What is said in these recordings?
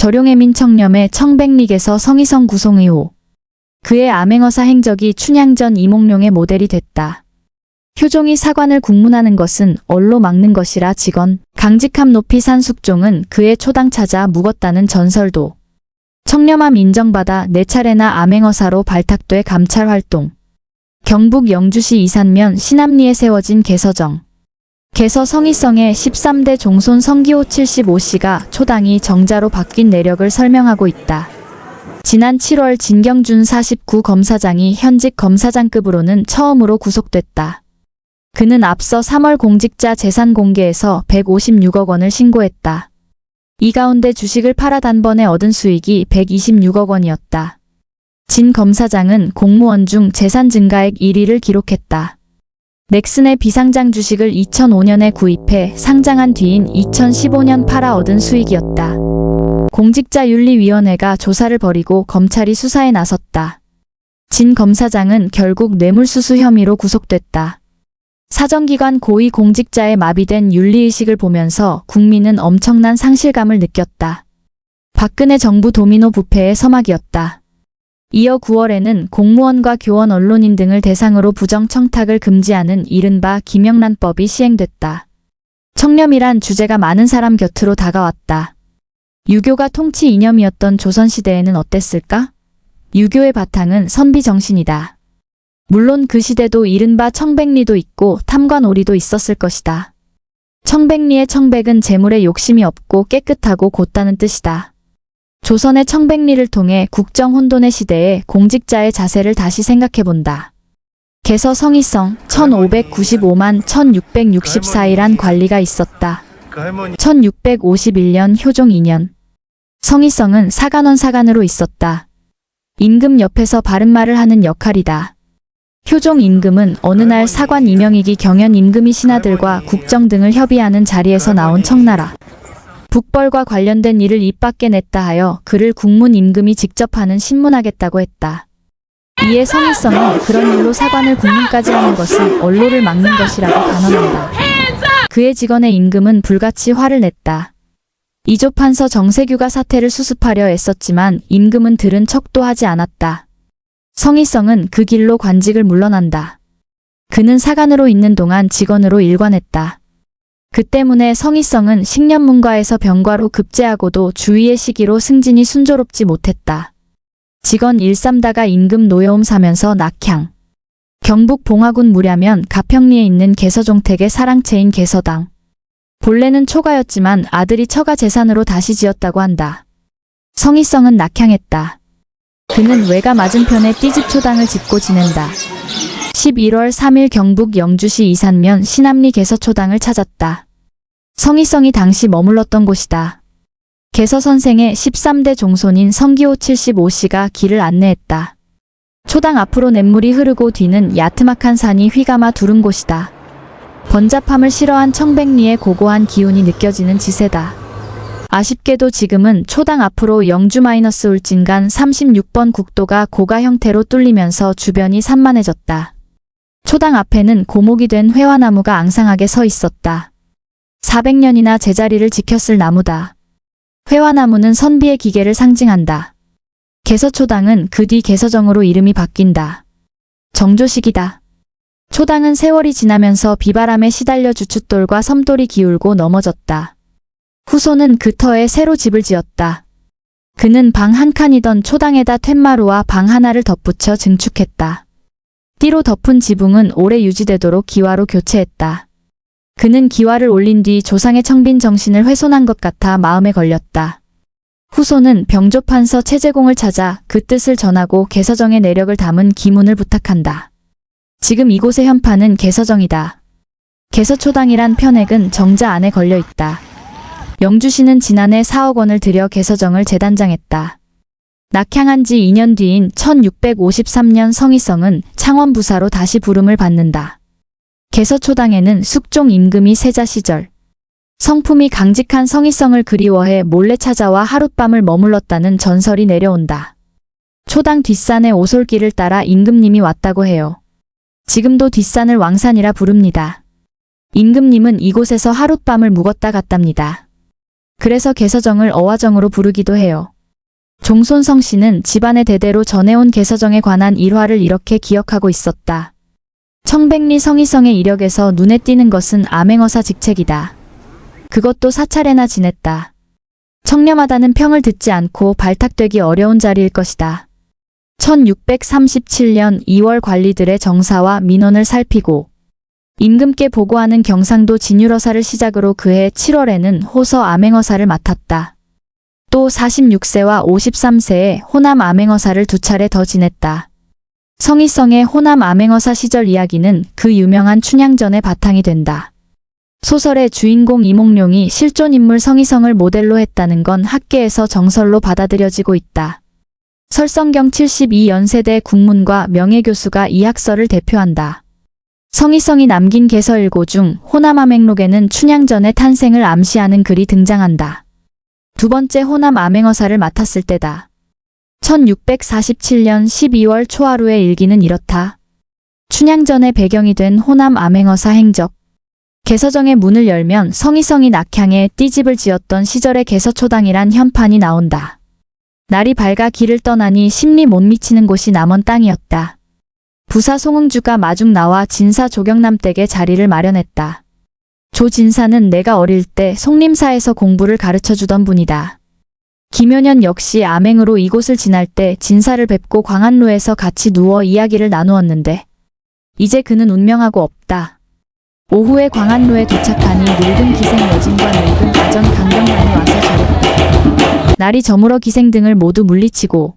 절용의 민청렴의 청백리에서 성희성 구송 의호. 그의 암행어사 행적이 춘향전 이몽룡의 모델이 됐다. 효종이 사관을 국문하는 것은 얼로 막는 것이라 직언, 강직함 높이 산 숙종은 그의 초당 찾아 묵었다는 전설도. 청렴함 인정받아 4차례나 암행어사로 발탁돼 감찰 활동. 경북 영주시 이산면 신암리에 세워진 개서정. 개서 성희성의 13대 종손 성기호 75씨가 초당이 정자로 바뀐 내력을 설명하고 있다. 지난 7월 진경준 49 검사장이 현직 검사장급으로는 처음으로 구속됐다. 그는 앞서 3월 공직자 재산 공개에서 156억 원을 신고했다. 이 가운데 주식을 팔아 단번에 얻은 수익이 126억 원이었다. 진 검사장은 공무원 중 재산 증가액 1위를 기록했다. 넥슨의 비상장 주식을 2005년에 구입해 상장한 뒤인 2015년 팔아 얻은 수익이었다. 공직자윤리위원회가 조사를 벌이고 검찰이 수사에 나섰다. 진 검사장은 결국 뇌물수수 혐의로 구속됐다. 사정기관 고위 공직자의 마비된 윤리의식을 보면서 국민은 엄청난 상실감을 느꼈다. 박근혜 정부 도미노 부패의 서막이었다. 이어 9월에는 공무원과 교원 언론인 등을 대상으로 부정 청탁을 금지하는 이른바 김영란법이 시행됐다. 청렴이란 주제가 많은 사람 곁으로 다가왔다. 유교가 통치 이념이었던 조선시대에는 어땠을까? 유교의 바탕은 선비정신이다. 물론 그 시대도 이른바 청백리도 있고 탐관오리도 있었을 것이다. 청백리의 청백은 재물에 욕심이 없고 깨끗하고 곧다는 뜻이다. 조선의 청백리를 통해 국정혼돈의 시대에 공직자의 자세를 다시 생각해본다. 개서 성희성 1595만 1664이란 관리가 있었다. 1651년 효종 2년. 성희성은 사간원 사간으로 있었다. 임금 옆에서 바른말을 하는 역할이다. 효종 임금은 어느 날 사관 이명익이 경연 임금이 신하들과 국정 등을 협의하는 자리에서 나온 청나라. 북벌과 관련된 일을 입 밖에 냈다 하여 그를 국문 임금이 직접 하는 신문하겠다고 했다. 이에 성희성은 그런 일로 사관을 국문까지 하는 것은 언로를 막는 것이라고 단언한다. 그의 직원의 임금은 불같이 화를 냈다. 이조판서 정세규가 사태를 수습하려 애썼지만 임금은 들은 척도 하지 않았다. 성희성은 그 길로 관직을 물러난다. 그는 사관으로 있는 동안 직원으로 일관했다. 그 때문에 성희성은 식년문과에서 병과로 급제하고도 주위의 시기로 승진이 순조롭지 못했다. 직원 1삼다가 임금 노여움 사면서 낙향. 경북 봉화군 무ля면 가평리에 있는 개서종택의 사랑채인 개서당. 본래는 초가였지만 아들이 처가 재산으로 다시 지었다고 한다. 성희성은 낙향했다. 그는 외가 맞은편에 띠집초당을 짓고 지낸다. 11월 3일 경북 영주시 이산면 신암리 개서초당을 찾았다. 성희성이 당시 머물렀던 곳이다. 개서 선생의 13대 종손인 성기호 75씨가 길을 안내했다. 초당 앞으로 냇물이 흐르고 뒤는 야트막한 산이 휘감아 두른 곳이다. 번잡함을 싫어한 청백리의 고고한 기운이 느껴지는 지세다. 아쉽게도 지금은 초당 앞으로 영주-울진간 36번 국도가 고가 형태로 뚫리면서 주변이 산만해졌다. 초당 앞에는 고목이 된 회화나무가 앙상하게 서 있었다. 400년이나 제자리를 지켰을 나무다. 회화나무는 선비의 기계를 상징한다. 개서초당은 그 뒤 개서정으로 이름이 바뀐다. 정조식이다. 초당은 세월이 지나면서 비바람에 시달려 주춧돌과 섬돌이 기울고 넘어졌다. 후손은 그 터에 새로 집을 지었다. 그는 방 한 칸이던 초당에다 툇마루와 방 하나를 덧붙여 증축했다. 띠로 덮은 지붕은 오래 유지되도록 기와로 교체했다. 그는 기와를 올린 뒤 조상의 청빈 정신을 훼손한 것 같아 마음에 걸렸다. 후손은 병조판서 최재공을 찾아 그 뜻을 전하고 개서정의 내력을 담은 기문을 부탁한다. 지금 이곳의 현판은 개서정이다. 개서초당이란 편액은 정자 안에 걸려있다. 영주시는 지난해 4억 원을 들여 개서정을 재단장했다. 낙향한 지 2년 뒤인 1653년 성희성은 창원부사로 다시 부름을 받는다. 개서초당에는 숙종 임금이 세자 시절 성품이 강직한 성희성을 그리워해 몰래 찾아와 하룻밤을 머물렀다는 전설이 내려온다. 초당 뒷산의 오솔길을 따라 임금님이 왔다고 해요. 지금도 뒷산을 왕산이라 부릅니다. 임금님은 이곳에서 하룻밤을 묵었다 갔답니다. 그래서 개서정을 어화정으로 부르기도 해요. 종손성 씨는 집안의 대대로 전해온 개서정에 관한 일화를 이렇게 기억하고 있었다. 청백리 성희성의 이력에서 눈에 띄는 것은 암행어사 직책이다. 그것도 사차례나 지냈다. 청렴하다는 평을 듣지 않고 발탁되기 어려운 자리일 것이다. 1637년 2월 관리들의 정사와 민원을 살피고 임금께 보고하는 경상도 진율어사를 시작으로 그해 7월에는 호서 암행어사를 맡았다. 또 46세와 53세에 호남 암행어사를 두 차례 더 지냈다. 성희성의 호남 암행어사 시절 이야기는 그 유명한 춘향전의 바탕이 된다. 소설의 주인공 이몽룡이 실존 인물 성희성을 모델로 했다는 건 학계에서 정설로 받아들여지고 있다. 설성경 72연세대 국문과 명예교수가 이 학설을 대표한다. 성희성이 남긴 개서일고 중 호남암행록에는 춘향전의 탄생을 암시하는 글이 등장한다. 두 번째 호남 암행어사를 맡았을 때다. 1647년 12월 초하루의 일기는 이렇다. 춘향전의 배경이 된 호남 암행어사 행적. 개서정의 문을 열면 성희성이 낙향에 띠집을 지었던 시절의 개서초당이란 현판이 나온다. 날이 밝아 길을 떠나니 심리 못 미치는 곳이 남원 땅이었다. 부사 송응주가 마중 나와 진사 조경남 댁에 자리를 마련했다. 조 진사는 내가 어릴 때 송림사에서 공부를 가르쳐주던 분이다. 김효년 역시 암행으로 이곳을 지날 때 진사를 뵙고 광안루에서 같이 누워 이야기를 나누었는데 이제 그는 운명하고 없다. 오후에 광안루에 도착하니 늙은 기생 여진과 늙은 아전 강경란이 와서 저랬다. 날이 저물어 기생등을 모두 물리치고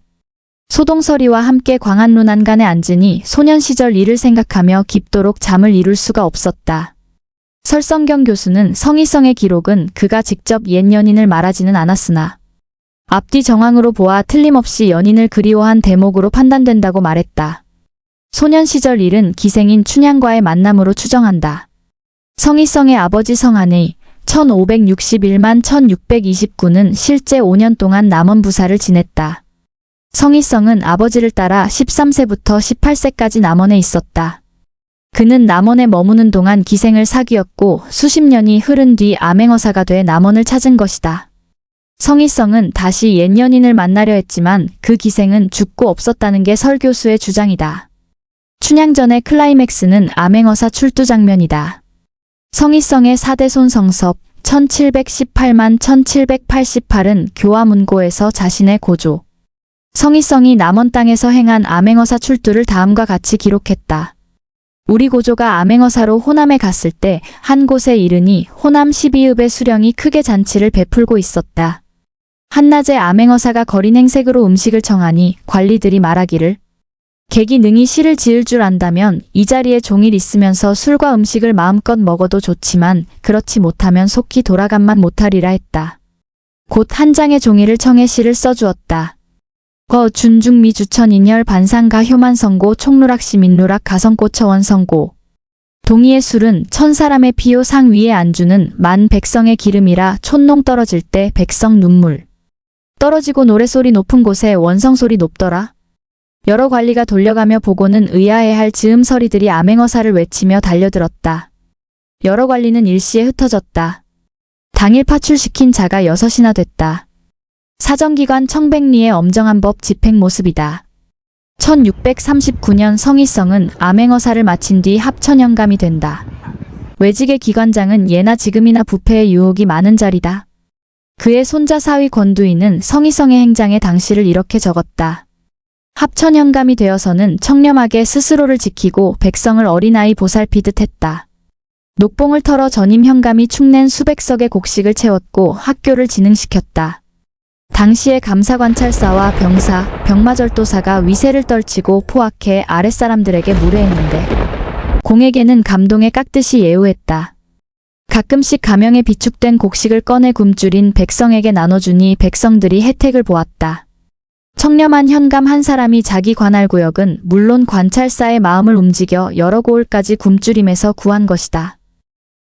소동설이와 함께 광안루 난간에 앉으니 소년 시절 일을 생각하며 깊도록 잠을 이룰 수가 없었다. 설성경 교수는 성희성의 기록은 그가 직접 옛 연인을 말하지는 않았으나 앞뒤 정황으로 보아 틀림없이 연인을 그리워한 대목으로 판단된다고 말했다. 소년 시절 일은 기생인 춘향과의 만남으로 추정한다. 성희성의 아버지 성한의 1561만 1629는 실제 5년 동안 남원 부사를 지냈다. 성희성은 아버지를 따라 13세부터 18세까지 남원에 있었다. 그는 남원에 머무는 동안 기생을 사귀었고 수십 년이 흐른 뒤 암행어사가 돼 남원을 찾은 것이다. 성희성은 다시 옛 연인을 만나려 했지만 그 기생은 죽고 없었다는 게 설 교수의 주장이다. 춘향전의 클라이맥스는 암행어사 출두 장면이다. 성희성의 사대손 성섭 1718만 1788은 교화문고에서 자신의 고조 성희성이 남원 땅에서 행한 암행어사 출두를 다음과 같이 기록했다. 우리 고조가 암행어사로 호남에 갔을 때 한 곳에 이르니 호남 12읍의 수령이 크게 잔치를 베풀고 있었다. 한낮에 암행어사가 거린 행색으로 음식을 청하니 관리들이 말하기를 객이 능히 시를 지을 줄 안다면 이 자리에 종일 있으면서 술과 음식을 마음껏 먹어도 좋지만 그렇지 못하면 속히 돌아간만 못하리라 했다. 곧 한 장의 종이를 청해 시를 써주었다. 거 준중미 주천인열 반상가 효만성고 총루락시 민루락 가성고처원성고 동이의 술은 천사람의 피요 상 위에 안주는 만 백성의 기름이라 촌농 떨어질 때 백성 눈물 떨어지고 노래소리 높은 곳에 원성소리 높더라. 여러 관리가 돌려가며 보고는 의아해할 즈음서리들이 암행어사를 외치며 달려들었다. 여러 관리는 일시에 흩어졌다. 당일 파출시킨 자가 6이나 됐다. 사정기관 청백리의 엄정한 법 집행 모습이다. 1639년 성희성은 암행어사를 마친 뒤 합천영감이 된다. 외직의 기관장은 예나 지금이나 부패의 유혹이 많은 자리다. 그의 손자 사위 권두이는 성희성의 행장에 당시를 이렇게 적었다. 합천영감이 되어서는 청렴하게 스스로를 지키고 백성을 어린아이 보살피듯 했다. 녹봉을 털어 전임 현감이 축낸 수백 석의 곡식을 채웠고 학교를 진흥시켰다. 당시의 감사관찰사와 병사, 병마절도사가 위세를 떨치고 포악해 아랫사람들에게 무례했는데 공에게는 감동에 깎듯이 예우했다. 가끔씩 가명에 비축된 곡식을 꺼내 굶주린 백성에게 나눠주니 백성들이 혜택을 보았다. 청렴한 현감 한 사람이 자기 관할구역은 물론 관찰사의 마음을 움직여 여러 고을까지 굶주림에서 구한 것이다.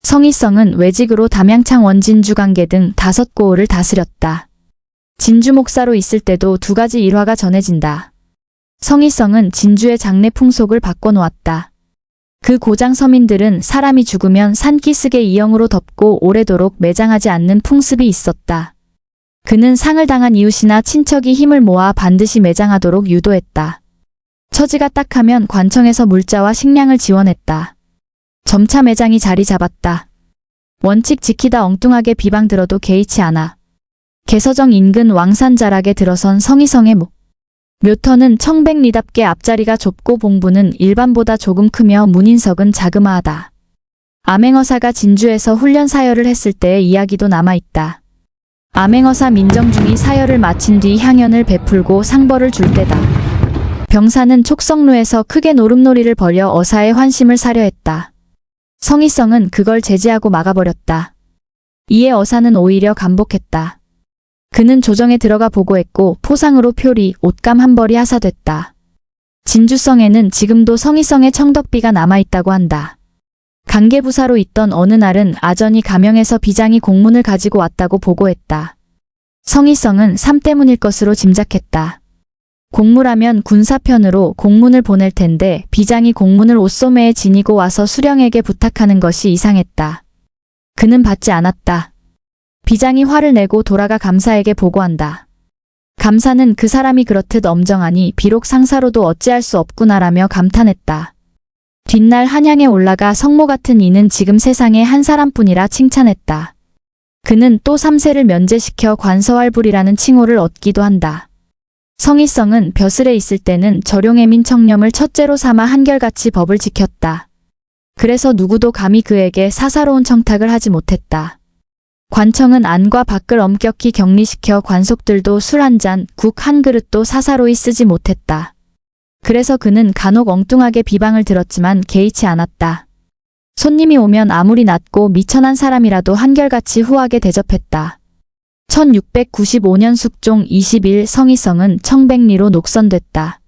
성희성은 외직으로 담양창 원진주 관계 등 5고을을 다스렸다. 진주 목사로 있을 때도 2가지 일화가 전해진다. 성희성은 진주의 장례 풍속을 바꿔놓았다. 그 고장 서민들은 사람이 죽으면 산기슭에 이형으로 덮고 오래도록 매장하지 않는 풍습이 있었다. 그는 상을 당한 이웃이나 친척이 힘을 모아 반드시 매장하도록 유도했다. 처지가 딱하면 관청에서 물자와 식량을 지원했다. 점차 매장이 자리 잡았다. 원칙 지키다 엉뚱하게 비방 들어도 개의치 않아. 개서정 인근 왕산자락에 들어선 성희성의 묘터는 청백리답게 앞자리가 좁고 봉부는 일반보다 조금 크며 문인석은 자그마하다. 암행어사가 진주에서 훈련 사열을 했을 때의 이야기도 남아있다. 암행어사 민정중이 사열을 마친 뒤 향연을 베풀고 상벌을 줄 때다. 병사는 촉성루에서 크게 노름놀이를 벌여 어사의 환심을 사려 했다. 성희성은 그걸 제지하고 막아버렸다. 이에 어사는 오히려 감복했다. 그는 조정에 들어가 보고했고 포상으로 표리, 옷감 한 벌이 하사됐다. 진주성에는 지금도 성희성의 청덕비가 남아있다고 한다. 강계부사로 있던 어느 날은 아전이 가명에서 비장이 공문을 가지고 왔다고 보고했다. 성희성은 삼 때문일 것으로 짐작했다. 공무라면 군사편으로 공문을 보낼 텐데 비장이 공문을 옷소매에 지니고 와서 수령에게 부탁하는 것이 이상했다. 그는 받지 않았다. 비장이 화를 내고 돌아가 감사에게 보고한다. 감사는 그 사람이 그렇듯 엄정하니 비록 상사로도 어찌할 수 없구나라며 감탄했다. 뒷날 한양에 올라가 성모 같은 이는 지금 세상에 한 사람뿐이라 칭찬했다. 그는 또 3세를 면제시켜 관서활불이라는 칭호를 얻기도 한다. 성희성은 벼슬에 있을 때는 절용애민 청렴을 첫째로 삼아 한결같이 법을 지켰다. 그래서 누구도 감히 그에게 사사로운 청탁을 하지 못했다. 관청은 안과 밖을 엄격히 격리시켜 관속들도 술 한 잔, 국 한 그릇도 사사로이 쓰지 못했다. 그래서 그는 간혹 엉뚱하게 비방을 들었지만 개의치 않았다. 손님이 오면 아무리 낮고 미천한 사람이라도 한결같이 후하게 대접했다. 1695년 숙종 20일 성희성은 청백리로 녹선됐다.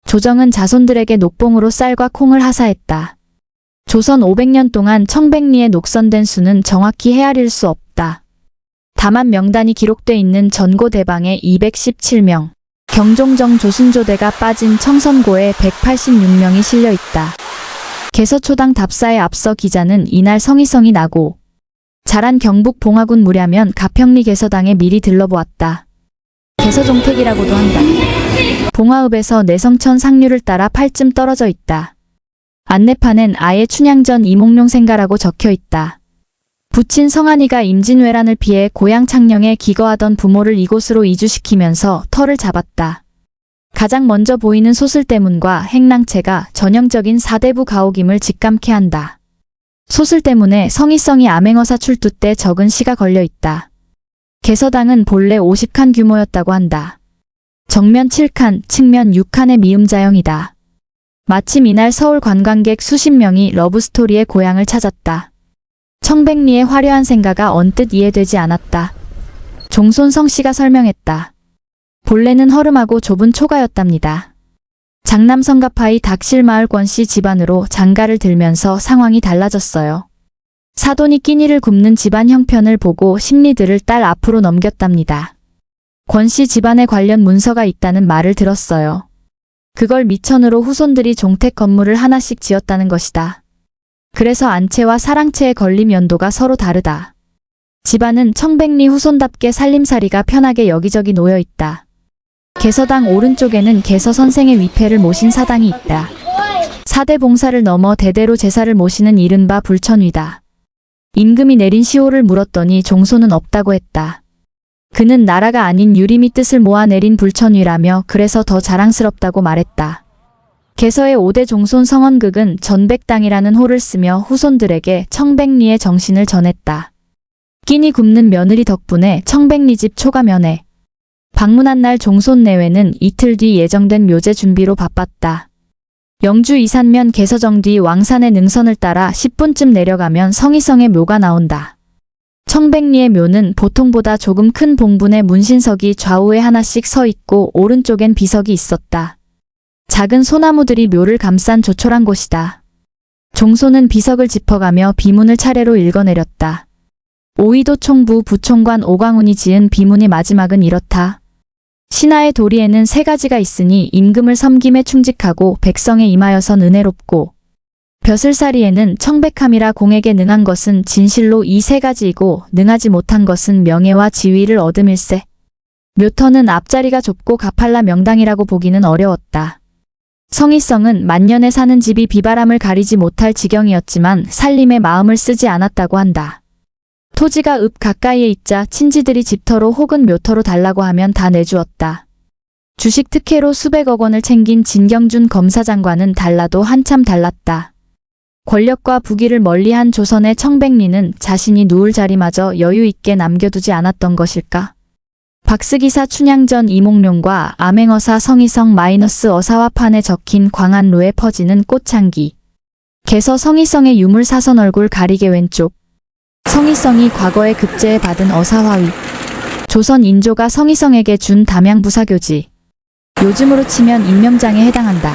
조정은 자손들에게 녹봉으로 쌀과 콩을 하사했다. 조선 500년 동안 청백리에 녹선된 수는 정확히 헤아릴 수 없다. 다만 명단이 기록돼 있는 전고대방에 217명, 경종정 조순조대가 빠진 청선고에 186명이 실려 있다. 개서초당 답사에 앞서 기자는 이날 성희성이 나고 자란 경북 봉화군 무ля면 가평리 개서당에 미리 들러보았다. 개서종택이라고도 한다. 봉화읍에서 내성천 상류를 따라 8쯤 떨어져 있다. 안내판엔 아예 춘향전 이몽룡생가라고 적혀 있다. 부친 성한이가 임진왜란을 피해 고향 창녕에 기거하던 부모를 이곳으로 이주시키면서 터를 잡았다. 가장 먼저 보이는 소슬대문과 행랑채가 전형적인 사대부 가옥임을 직감케 한다. 소슬대문에 성희성이 암행어사 출두 때 적은 시가 걸려 있다. 개서당은 본래 50칸 규모였다고 한다. 정면 7칸, 측면 6칸의 미음자형이다. 마침 이날 서울 관광객 수십 명이 러브스토리의 고향을 찾았다. 청백리의 화려한 생가가 언뜻 이해되지 않았다. 종손 성씨가 설명했다. 본래는 허름하고 좁은 초가였답니다. 장남 성가파이 닥실마을 권씨 집안으로 장가를 들면서 상황이 달라졌어요. 사돈이 끼니를 굽는 집안 형편을 보고 심리들을 딸 앞으로 넘겼답니다. 권씨 집안에 관련 문서가 있다는 말을 들었어요. 그걸 미천으로 후손들이 종택 건물을 하나씩 지었다는 것이다. 그래서 안채와 사랑채의 걸림 연도가 서로 다르다. 집안은 청백리 후손답게 살림살이가 편하게 여기저기 놓여 있다. 개서당 오른쪽에는 개서 선생의 위패를 모신 사당이 있다. 사대 봉사를 넘어 대대로 제사를 모시는 이른바 불천위다. 임금이 내린 시호를 물었더니 종소는 없다고 했다. 그는 나라가 아닌 유림이 뜻을 모아 내린 불천위라며 그래서 더 자랑스럽다고 말했다. 개서의 5대 종손 성원극은 전백당이라는 호를 쓰며 후손들에게 청백리의 정신을 전했다. 끼니 굽는 며느리 덕분에 청백리 집 초가면회. 방문한 날 종손 내외는 이틀 뒤 예정된 묘제 준비로 바빴다. 영주 이산면 개서정 뒤 왕산의 능선을 따라 10분쯤 내려가면 성희성의 묘가 나온다. 청백리의 묘는 보통보다 조금 큰 봉분의 문신석이 좌우에 하나씩 서 있고 오른쪽엔 비석이 있었다. 작은 소나무들이 묘를 감싼 조촐한 곳이다. 종소는 비석을 짚어가며 비문을 차례로 읽어내렸다. 오이도 총부 부총관 오광운이 지은 비문의 마지막은 이렇다. 신하의 도리에는 3가지가 있으니 임금을 섬김에 충직하고 백성에 임하여선 은혜롭고 벼슬살이에는 청백함이라 공에게 능한 것은 진실로 이 세 가지이고 능하지 못한 것은 명예와 지위를 얻음일세. 묘터는 앞자리가 좁고 가팔라 명당이라고 보기는 어려웠다. 성희성은 만년에 사는 집이 비바람을 가리지 못할 지경이었지만 살림에 마음을 쓰지 않았다고 한다. 토지가 읍 가까이에 있자 친지들이 집터로 혹은 묘터로 달라고 하면 다 내주었다. 주식 특혜로 수백억 원을 챙긴 진경준 검사장과는 달라도 한참 달랐다. 권력과 부귀를 멀리한 조선의 청백리는 자신이 누울 자리마저 여유 있게 남겨두지 않았던 것일까? 박스기사 춘향전 이몽룡과 암행어사 성희성 마이너스 어사화판에 적힌 광안루에 퍼지는 꽃향기. 개서 성희성의 유물 사선 얼굴 가리개 왼쪽. 성희성이 과거에 급제에 받은 어사화위. 조선 인조가 성희성에게 준 담양부사교지. 요즘으로 치면 임명장에 해당한다.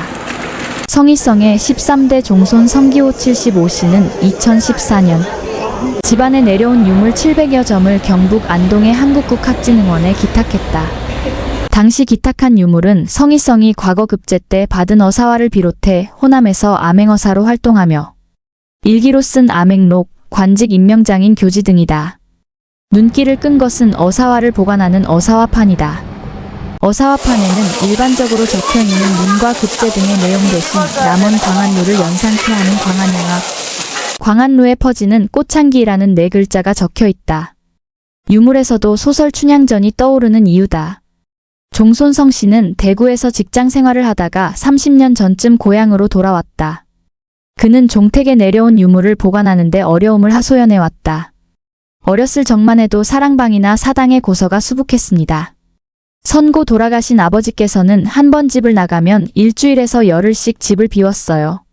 성희성의 13대 종손 성기호 75씨는 2014년 집안에 내려온 유물 700여 점을 경북 안동의 한국국학진흥원에 기탁했다. 당시 기탁한 유물은 성희성이 과거 급제 때 받은 어사화를 비롯해 호남에서 암행어사로 활동하며 일기로 쓴 암행록, 관직 임명장인 교지 등이다. 눈길을 끈 것은 어사화를 보관하는 어사화판이다. 어사화판에는 일반적으로 적혀있는 문과 급제 등의 내용 대신 남원 광안루를 연상케 하는 광안영학, 광안루에 퍼지는 꽃향기라는 네 글자가 적혀있다. 유물에서도 소설 춘향전이 떠오르는 이유다. 종손 성씨는 대구에서 직장 생활을 하다가 30년 전쯤 고향으로 돌아왔다. 그는 종택에 내려온 유물을 보관하는데 어려움을 하소연해왔다. 어렸을 적만 해도 사랑방이나 사당의 고서가 수북했습니다. 선고 돌아가신 아버지께서는 한 번 집을 나가면 일주일에서 열흘씩 집을 비웠어요.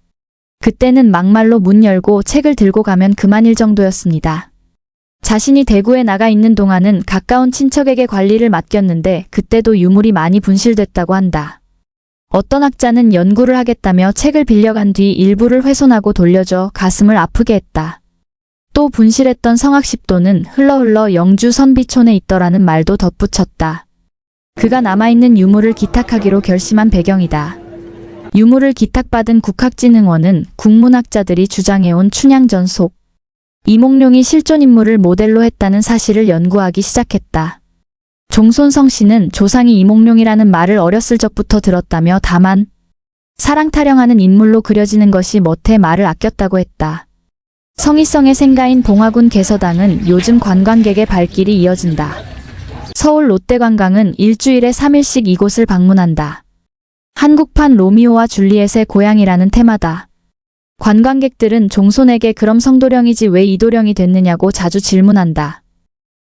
그때는 막말로 문 열고 책을 들고 가면 그만일 정도였습니다. 자신이 대구에 나가 있는 동안은 가까운 친척에게 관리를 맡겼는데 그때도 유물이 많이 분실됐다고 한다. 어떤 학자는 연구를 하겠다며 책을 빌려간 뒤 일부를 훼손하고 돌려줘 가슴을 아프게 했다. 또 분실했던 성학십도는 흘러 영주 선비촌에 있더라는 말도 덧붙였다. 그가 남아있는 유물을 기탁하기로 결심한 배경이다. 유물을 기탁받은 국학진흥원은 국문학자들이 주장해온 춘향전 속 이몽룡이 실존인물을 모델로 했다는 사실을 연구하기 시작했다. 종손 성씨는 조상이 이몽룡이라는 말을 어렸을 적부터 들었다며 다만 사랑 타령하는 인물로 그려지는 것이 멋에 말을 아꼈다고 했다. 성희성의 생가인 봉화군 개서당은 요즘 관광객의 발길이 이어진다. 서울 롯데관광은 일주일에 3일씩 이곳을 방문한다. 한국판 로미오와 줄리엣의 고향이라는 테마다. 관광객들은 종손에게 그럼 성도령이지 왜 이도령이 됐느냐고 자주 질문한다.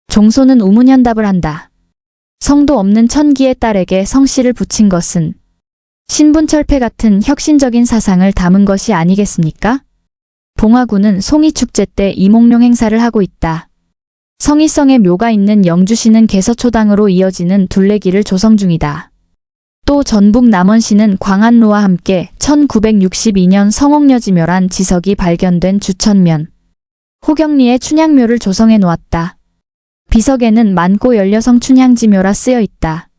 종손은 우문현답을 한다. 성도 없는 천기의 딸에게 성씨를 붙인 것은 신분철폐 같은 혁신적인 사상을 담은 것이 아니겠습니까? 봉화군은 송이축제 때 이몽룡 행사를 하고 있다. 성희성의 묘가 있는 영주시는 개서초당으로 이어지는 둘레길을 조성 중이다. 또 전북 남원시는 광안루와 함께 1962년 성옥여지묘란 지석이 발견된 주천면, 호경리에 춘향묘를 조성해 놓았다. 비석에는 만고 연려성 춘향지묘라 쓰여 있다.